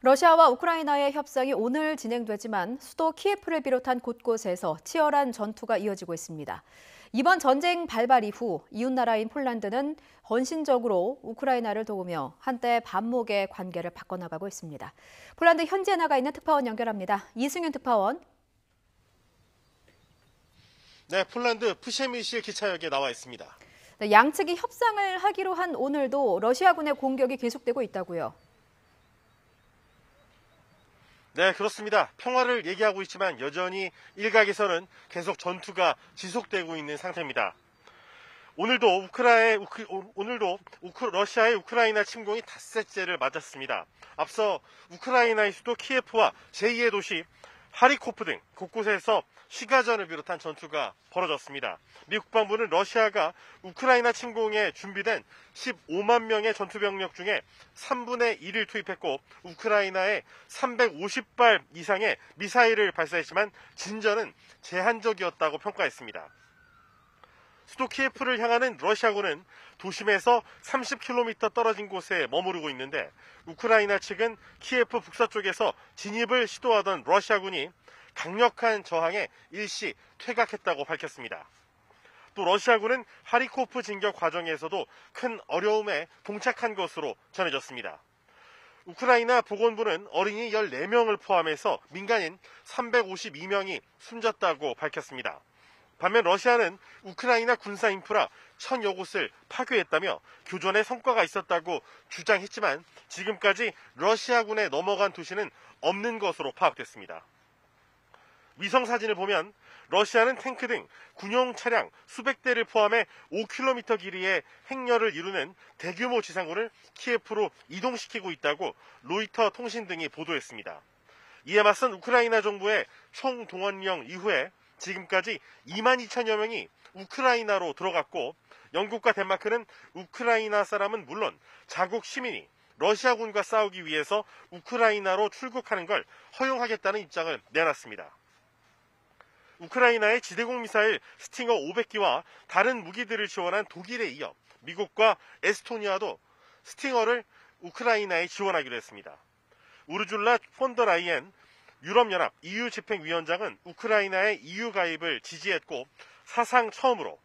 러시아와 우크라이나의 협상이 오늘 진행되지만 수도 키예프를 비롯한 곳곳에서 치열한 전투가 이어지고 있습니다. 이번 전쟁 발발 이후 이웃나라인 폴란드는 헌신적으로 우크라이나를 도우며 한때 반목의 관계를 바꿔나가고 있습니다. 폴란드 현지에 나가 있는 특파원 연결합니다. 이승윤 특파원. 네, 폴란드 프셰미실 기차역에 나와 있습니다. 네, 양측이 협상을 하기로 한 오늘도 러시아군의 공격이 계속되고 있다고요. 네, 그렇습니다. 평화를 얘기하고 있지만 여전히 일각에서는 계속 전투가 지속되고 있는 상태입니다. 오늘도 러시아의 우크라이나 침공이 닷새째를 맞았습니다. 앞서 우크라이나의 수도 키예프와 제2의 도시 하리코프 등 곳곳에서 시가전을 비롯한 전투가 벌어졌습니다. 미 국방부는 러시아가 우크라이나 침공에 준비된 15만 명의 전투병력 중에 3분의 1을 투입했고 우크라이나에 350발 이상의 미사일을 발사했지만 진전은 제한적이었다고 평가했습니다. 수도 키예프를 향하는 러시아군은 도심에서 30km 떨어진 곳에 머무르고 있는데 우크라이나 측은 키예프 북서쪽에서 진입을 시도하던 러시아군이 강력한 저항에 일시 퇴각했다고 밝혔습니다. 또 러시아군은 하리코프 진격 과정에서도 큰 어려움에 봉착한 것으로 전해졌습니다. 우크라이나 보건부는 어린이 14명을 포함해서 민간인 352명이 숨졌다고 밝혔습니다. 반면 러시아는 우크라이나 군사 인프라 1000여 곳을 파괴했다며 교전에 성과가 있었다고 주장했지만 지금까지 러시아군에 넘어간 도시는 없는 것으로 파악됐습니다. 위성 사진을 보면 러시아는 탱크 등 군용 차량 수백 대를 포함해 5km 길이의 행렬을 이루는 대규모 지상군을 키예프로 이동시키고 있다고 로이터 통신 등이 보도했습니다. 이에 맞선 우크라이나 정부의 총동원령 이후에 지금까지 22,000여 명이 우크라이나로 들어갔고 영국과 덴마크는 우크라이나 사람은 물론 자국 시민이 러시아군과 싸우기 위해서 우크라이나로 출국하는 걸 허용하겠다는 입장을 내놨습니다. 우크라이나의 지대공 미사일 스팅어 500기와 다른 무기들을 지원한 독일에 이어 미국과 에스토니아도 스팅어를 우크라이나에 지원하기로 했습니다. 우르줄라 폰더라이엔 유럽연합 EU 집행위원장은 우크라이나의 EU 가입을 지지했고 사상 처음으로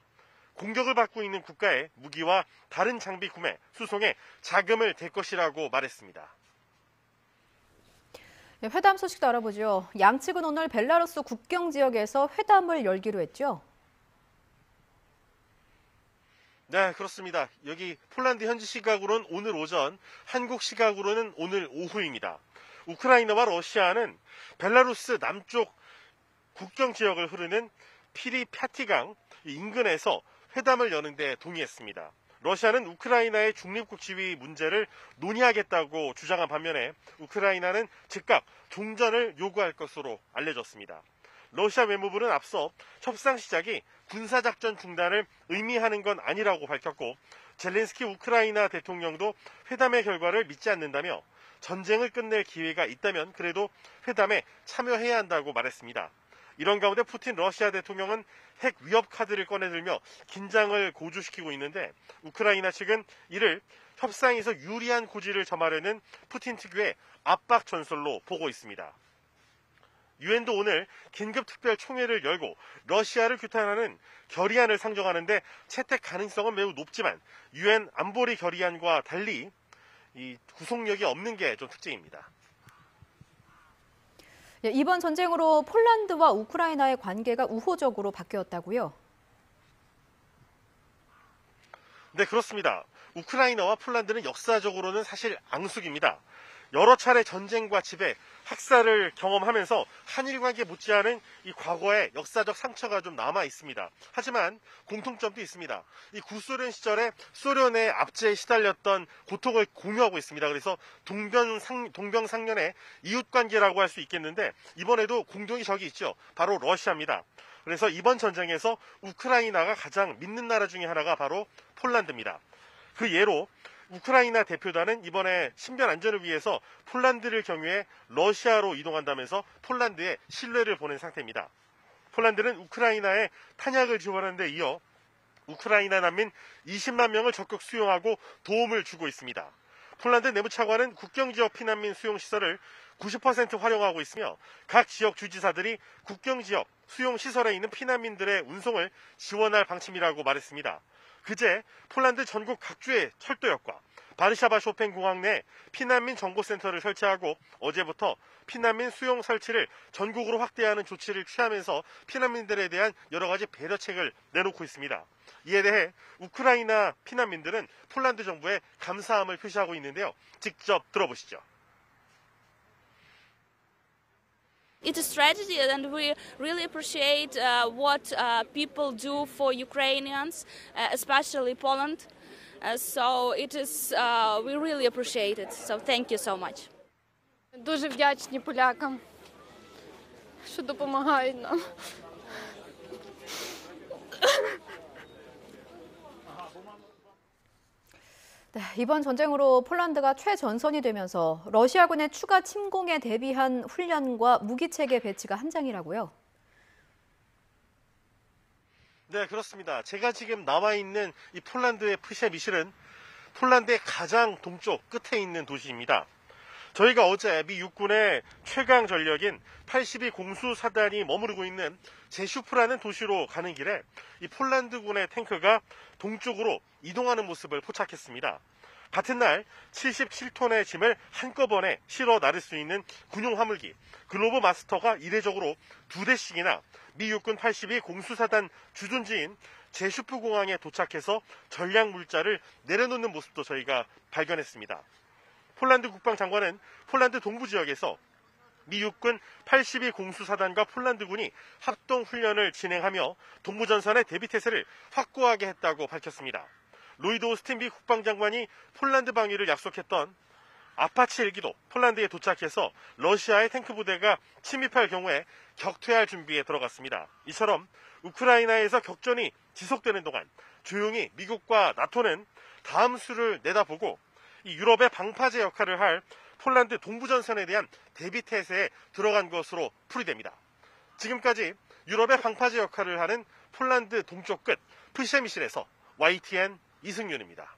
공격을 받고 있는 국가에 무기와 다른 장비 구매, 수송에 자금을 댈 것이라고 말했습니다. 네, 회담 소식도 알아보죠. 양측은 오늘 벨라루스 국경 지역에서 회담을 열기로 했죠. 네, 그렇습니다. 여기 폴란드 현지 시각으로는 오늘 오전, 한국 시각으로는 오늘 오후입니다. 우크라이나와 러시아는 벨라루스 남쪽 국경 지역을 흐르는 피리파티강 인근에서 회담을 여는 데 동의했습니다. 러시아는 우크라이나의 중립국 지위 문제를 논의하겠다고 주장한 반면에 우크라이나는 즉각 종전을 요구할 것으로 알려졌습니다. 러시아 외무부는 앞서 협상 시작이 군사작전 중단을 의미하는 건 아니라고 밝혔고 젤렌스키 우크라이나 대통령도 회담의 결과를 믿지 않는다며 전쟁을 끝낼 기회가 있다면 그래도 회담에 참여해야 한다고 말했습니다. 이런 가운데 푸틴 러시아 대통령은 핵 위협 카드를 꺼내들며 긴장을 고조시키고 있는데 우크라이나 측은 이를 협상에서 유리한 고지를 점하려는 푸틴 특유의 압박 전술로 보고 있습니다. 유엔도 오늘 긴급특별총회를 열고 러시아를 규탄하는 결의안을 상정하는데 채택 가능성은 매우 높지만 유엔 안보리 결의안과 달리 이 구속력이 없는 게 좀 특징입니다. 네, 이번 전쟁으로 폴란드와 우크라이나의 관계가 우호적으로 바뀌었다고요? 네, 그렇습니다. 우크라이나와 폴란드는 역사적으로는 사실 앙숙입니다. 여러 차례 전쟁과 지배, 학살을 경험하면서 한일 관계 못지않은 이 과거의 역사적 상처가 좀 남아 있습니다. 하지만 공통점도 있습니다. 이 구소련 시절에 소련의 압제에 시달렸던 고통을 공유하고 있습니다. 그래서 동병상련의 이웃 관계라고 할 수 있겠는데 이번에도 공동의 적이 있죠. 바로 러시아입니다. 그래서 이번 전쟁에서 우크라이나가 가장 믿는 나라 중에 하나가 바로 폴란드입니다. 그 예로 우크라이나 대표단은 이번에 신변 안전을 위해서 폴란드를 경유해 러시아로 이동한다면서 폴란드에 신뢰를 보낸 상태입니다. 폴란드는 우크라이나에 탄약을 지원하는 데 이어 우크라이나 난민 20만 명을 적극 수용하고 도움을 주고 있습니다. 폴란드 내무차관은 국경지역 피난민 수용시설을 90% 활용하고 있으며 각 지역 주지사들이 국경지역 수용시설에 있는 피난민들의 운송을 지원할 방침이라고 말했습니다. 그제 폴란드 전국 각주의 철도역과 바르샤바 쇼팽 공항 내 피난민 정보센터를 설치하고 어제부터 피난민 수용 설치를 전국으로 확대하는 조치를 취하면서 피난민들에 대한 여러 가지 배려책을 내놓고 있습니다. 이에 대해 우크라이나 피난민들은 폴란드 정부에 감사함을 표시하고 있는데요. 직접 들어보시죠. It's a strategy, and we really appreciate what people do for Ukrainians, especially Poland. So it is, we really appreciate it. So thank you so much. Дуже вдячні полякам, що допомагають нам. 네, 이번 전쟁으로 폴란드가 최전선이 되면서 러시아군의 추가 침공에 대비한 훈련과 무기체계 배치가 한창이라고요. 네, 그렇습니다. 제가 지금 나와 있는 이 폴란드의 프셰미실은 폴란드의 가장 동쪽 끝에 있는 도시입니다. 저희가 어제 미 육군의 최강 전력인 82 공수사단이 머무르고 있는 제슈프라는 도시로 가는 길에 이 폴란드군의 탱크가 동쪽으로 이동하는 모습을 포착했습니다. 같은 날 77톤의 짐을 한꺼번에 실어 나를 수 있는 군용 화물기 글로브 마스터가 이례적으로 2대씩이나 미 육군 82 공수사단 주둔지인 제슈프 공항에 도착해서 전략 물자를 내려놓는 모습도 저희가 발견했습니다. 폴란드 국방장관은 폴란드 동부 지역에서 미 육군 82 공수사단과 폴란드군이 합동훈련을 진행하며 동부전선의 대비태세를 확고하게 했다고 밝혔습니다. 로이드 오스틴 국방장관이 폴란드 방위를 약속했던 아파치 헬기도 폴란드에 도착해서 러시아의 탱크 부대가 침입할 경우에 격퇴할 준비에 들어갔습니다. 이처럼 우크라이나에서 격전이 지속되는 동안 조용히 미국과 나토는 다음 수를 내다보고 이 유럽의 방파제 역할을 할 폴란드 동부전선에 대한 대비태세에 들어간 것으로 풀이됩니다. 지금까지 유럽의 방파제 역할을 하는 폴란드 동쪽 끝 프셰미실에서 YTN 이승윤입니다.